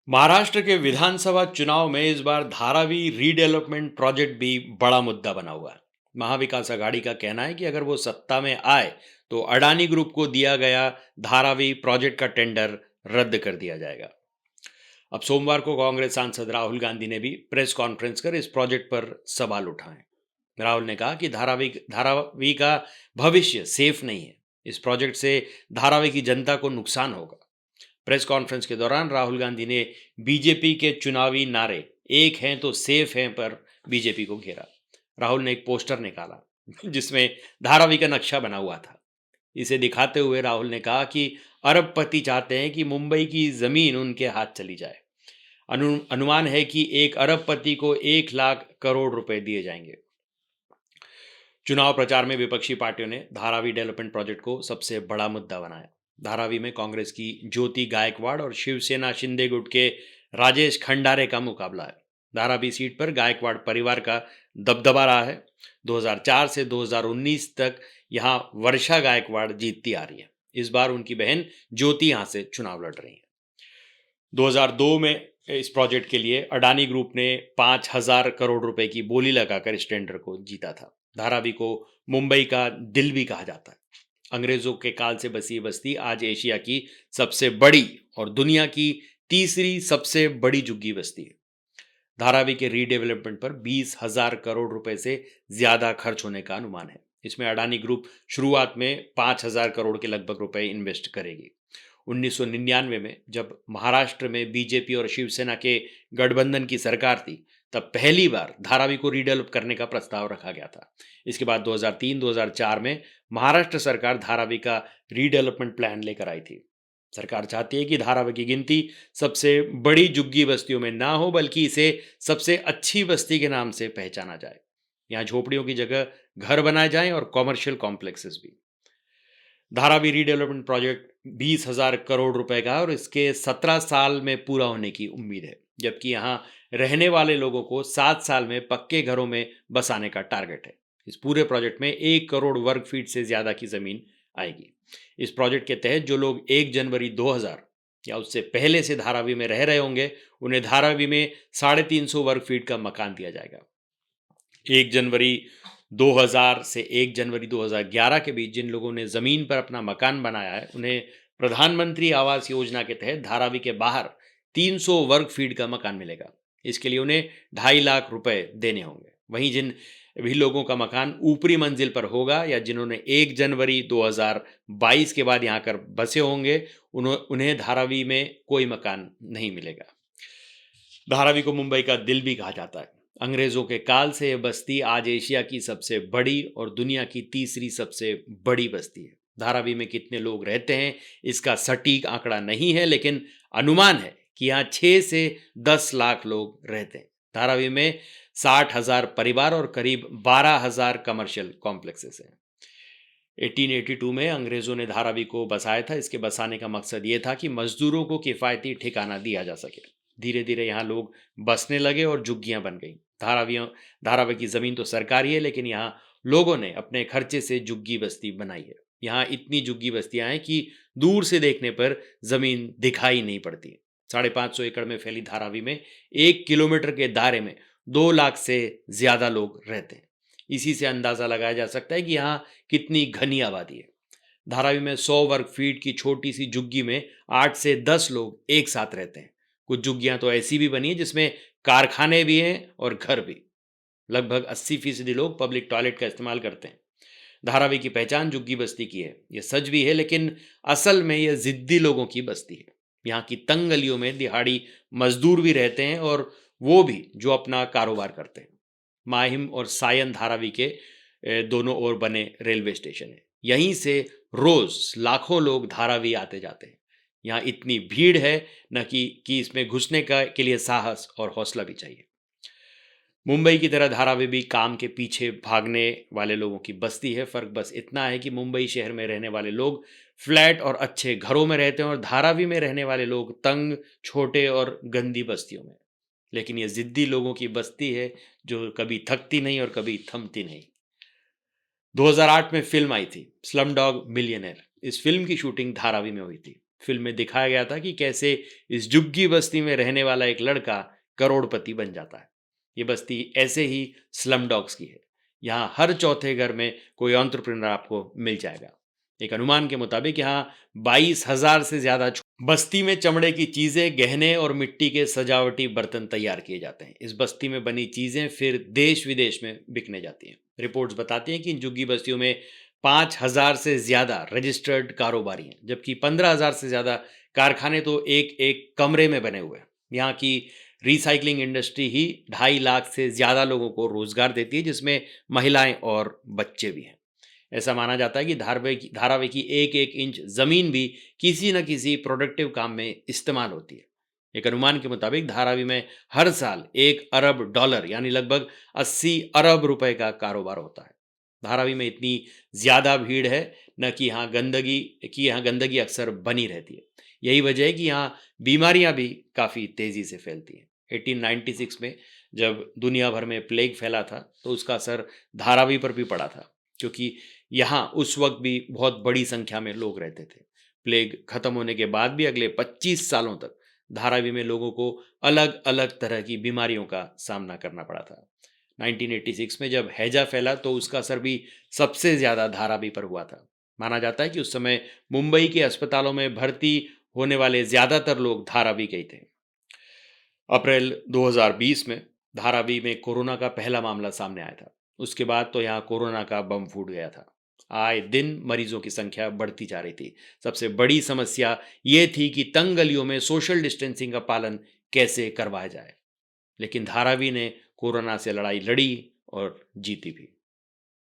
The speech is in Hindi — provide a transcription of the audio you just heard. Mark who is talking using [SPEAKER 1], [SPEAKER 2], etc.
[SPEAKER 1] महाराष्ट्र के विधानसभा चुनाव में इस बार धारावी रीडेवलपमेंट प्रोजेक्ट भी बड़ा मुद्दा बना हुआ है। महाविकास आघाड़ी का कहना है कि अगर वो सत्ता में आए तो अडानी ग्रुप को दिया गया धारावी प्रोजेक्ट का टेंडर रद्द कर दिया जाएगा। अब सोमवार को कांग्रेस सांसद राहुल गांधी ने भी प्रेस कॉन्फ्रेंस कर इस प्रोजेक्ट पर सवाल उठाए। राहुल ने कहा कि धारावी धारावी का भविष्य सेफ नहीं है। इस प्रोजेक्ट से धारावी की जनता को नुकसान होगा। प्रेस कॉन्फ्रेंस के दौरान राहुल गांधी ने बीजेपी के चुनावी नारे एक हैं तो सेफ हैं पर बीजेपी को घेरा। राहुल ने एक पोस्टर निकाला जिसमें धारावी का नक्शा बना हुआ था। इसे दिखाते हुए राहुल ने कहा कि अरबपति चाहते हैं कि मुंबई की जमीन उनके हाथ चली जाए। अनुमान है कि एक अरबपति को 1 लाख करोड़ रुपए दिए जाएंगे। चुनाव प्रचार में विपक्षी पार्टियों ने धारावी डेवलपमेंट प्रोजेक्ट को सबसे बड़ा मुद्दा बनाया। धारावी में कांग्रेस की ज्योति गायकवाड़ और शिवसेना शिंदे गुट के राजेश खंडारे का मुकाबला है। धारावी सीट पर गायकवाड़ परिवार का दबदबा रहा है। 2004 से 2019 तक यहां वर्षा गायकवाड़ जीतती आ रही है। इस बार उनकी बहन ज्योति यहां से चुनाव लड़ रही है। 2002 में इस प्रोजेक्ट के लिए अडानी ग्रुप ने 5,000 करोड़ रुपए की बोली लगाकर इस टेंडर को जीता था। धारावी को मुंबई का दिल भी कहा जाता है। अंग्रेजों के काल से बसी ये बस्ती आज एशिया की सबसे बड़ी और दुनिया की तीसरी सबसे बड़ी झुग्गी बस्ती है। धारावी के रीडेवलपमेंट पर 20,000 करोड़ रुपए से ज्यादा खर्च होने का अनुमान है। इसमें अडानी ग्रुप शुरुआत में 5,000 करोड़ के लगभग रुपए इन्वेस्ट करेगी। 1999 में जब महाराष्ट्र में बीजेपी और शिवसेना के गठबंधन की सरकार थी, तब पहली बार धारावी को रीडेवलप करने का प्रस्ताव रखा गया था। इसके बाद 2003-2004 में महाराष्ट्र सरकार धारावी का रीडेवलपमेंट प्लान लेकर आई थी। सरकार चाहती है कि धारावी की गिनती सबसे बड़ी झुग्गी बस्तियों में ना हो, बल्कि इसे सबसे अच्छी बस्ती के नाम से पहचाना जाए। यहाँ झोपड़ियों की जगह घर बनाए जाएं और कॉमर्शियल कॉम्प्लेक्सेस भी। धारावी रीडेवलपमेंट प्रोजेक्ट 20,000 करोड़ रुपए का है और इसके 17 साल में पूरा होने की उम्मीद है, जबकि यहाँ रहने वाले लोगों को 7 साल में पक्के घरों में बसाने का टारगेट है। इस पूरे प्रोजेक्ट में 1 करोड़ वर्ग फीट से ज़्यादा की ज़मीन आएगी। इस प्रोजेक्ट के तहत जो लोग 1 जनवरी 2000 या उससे पहले से धारावी में रह रहे होंगे, उन्हें धारावी में 350 वर्ग फीट का मकान दिया जाएगा। 1 जनवरी 2000 से 1 जनवरी 2011 के बीच जिन लोगों ने ज़मीन पर अपना मकान बनाया है, उन्हें प्रधानमंत्री आवास योजना के तहत धारावी के बाहर 300 वर्ग फीट का मकान मिलेगा। इसके लिए उन्हें 2.5 लाख रुपए देने होंगे। वहीं जिन भी लोगों का मकान ऊपरी मंजिल पर होगा या जिन्होंने 1 जनवरी 2022 के बाद यहाँ कर बसे होंगे, उन्हें धारावी में कोई मकान नहीं मिलेगा। धारावी को मुंबई का दिल भी कहा जाता है। अंग्रेजों के काल से यह बस्ती आज एशिया की सबसे बड़ी और दुनिया की तीसरी सबसे बड़ी बस्ती है। धारावी में कितने लोग रहते हैं इसका सटीक आंकड़ा नहीं है, लेकिन अनुमान है कि यहाँ 6 से 10 लाख लोग रहते हैं। धारावी में 60,000 परिवार और करीब 12,000 कमर्शियल कॉम्प्लेक्सेस हैं। 1882 में अंग्रेजों ने धारावी को बसाया था। इसके बसाने का मकसद ये था कि मजदूरों को किफ़ायती ठिकाना दिया जा सके। धीरे धीरे यहाँ लोग बसने लगे और झुग्गियाँ बन गई। धारावी की ज़मीन तो सरकारी है, लेकिन यहाँ लोगों ने अपने खर्चे से झुग्गी बस्ती बनाई है। यहाँ इतनी झुग्गी बस्तियाँ हैं कि दूर से देखने पर ज़मीन दिखाई नहीं पड़ती। 550 एकड़ में फैली धारावी में 1 किलोमीटर के दायरे में 2 लाख से ज़्यादा लोग रहते हैं। इसी से अंदाज़ा लगाया जा सकता है कि यहाँ कितनी घनी आबादी है। धारावी में 100 वर्ग फीट की छोटी सी झुग्गी में 8 से 10 लोग एक साथ रहते हैं। कुछ झुग्गियां तो ऐसी भी बनी है जिसमें कारखाने भी हैं और घर भी। लगभग 80% लोग पब्लिक टॉयलेट का इस्तेमाल करते हैं। धारावी की पहचान झुग्गी बस्ती की है, ये सच भी है, लेकिन असल में यह जिद्दी लोगों की बस्ती है। यहाँ की तंग गलियों में दिहाड़ी मजदूर भी रहते हैं, और वो भी जो अपना कारोबार करते हैं। माहिम और सायन धारावी के दोनों ओर बने रेलवे स्टेशन है। यहीं से रोज लाखों लोग धारावी आते जाते हैं। यहाँ इतनी भीड़ है न कि इसमें घुसने का के लिए साहस और हौसला भी चाहिए। मुंबई की तरह धारावी भी काम के पीछे भागने वाले लोगों की बस्ती है। फर्क बस इतना है कि मुंबई शहर में रहने वाले लोग फ्लैट और अच्छे घरों में रहते हैं और धारावी में रहने वाले लोग तंग, छोटे और गंदी बस्तियों में। लेकिन ये जिद्दी लोगों की बस्ती है जो कभी थकती नहीं और कभी थमती नहीं। 2008 में फिल्म आई थी स्लम डॉग मिलियनेयर। इस फिल्म की शूटिंग धारावी में हुई थी। फिल्म में दिखाया गया था कि कैसे इस झुग्गी बस्ती में रहने वाला एक लड़का करोड़पति बन जाता है। ये बस्ती ऐसे ही स्लम डॉग्स की है। यहाँ हर चौथे घर में कोई एंटरप्रेन्योर आपको मिल जाएगा। एक अनुमान के मुताबिक यहाँ 22,000 से ज्यादा बस्ती में चमड़े की चीजें, गहने और मिट्टी के सजावटी बर्तन तैयार किए जाते हैं। इस बस्ती में बनी चीजें फिर देश विदेश में बिकने जाती हैं। रिपोर्ट्स बताती हैं कि इन झुग्गी बस्तियों में 5,000 से ज्यादा रजिस्टर्ड कारोबारी हैं, जबकि 15,000 से ज्यादा कारखाने तो एक एक कमरे में बने हुए हैं। यहाँ की रिसाइकलिंग इंडस्ट्री ही 2.5 लाख से ज्यादा लोगों को रोजगार देती है, जिसमें महिलाएं और बच्चे भी हैं। ऐसा माना जाता है कि धारावी की एक एक इंच जमीन भी किसी न किसी प्रोडक्टिव काम में इस्तेमाल होती है। एक अनुमान के मुताबिक धारावी में हर साल $1 अरब यानी लगभग 80 अरब रुपए का कारोबार होता है। धारावी में इतनी ज्यादा भीड़ है न कि यहाँ गंदगी अक्सर बनी रहती है। यही वजह है कि यहाँ बीमारियां भी काफी तेजी से फैलती हैं। 1896 में जब दुनिया भर में प्लेग फैला था तो उसका असर धारावी पर भी पड़ा था, क्योंकि यहाँ उस वक्त भी बहुत बड़ी संख्या में लोग रहते थे। प्लेग खत्म होने के बाद भी अगले 25 सालों तक धारावी में लोगों को अलग अलग तरह की बीमारियों का सामना करना पड़ा था। 1986 में जब हैजा फैला तो उसका असर भी सबसे ज्यादा धारावी पर हुआ था। माना जाता है कि उस समय मुंबई के अस्पतालों में भर्ती होने वाले ज्यादातर लोग धारावी के ही थे। अप्रैल 2020 में धारावी में कोरोना का पहला मामला सामने आया था। उसके बाद तो यहाँ कोरोना का बम फूट गया था। आए दिन मरीजों की संख्या बढ़ती जा रही थी। सबसे बड़ी समस्या ये थी कि तंग गलियों में सोशल डिस्टेंसिंग का पालन कैसे करवाया जाए। लेकिन धारावी ने कोरोना से लड़ाई लड़ी और जीती भी।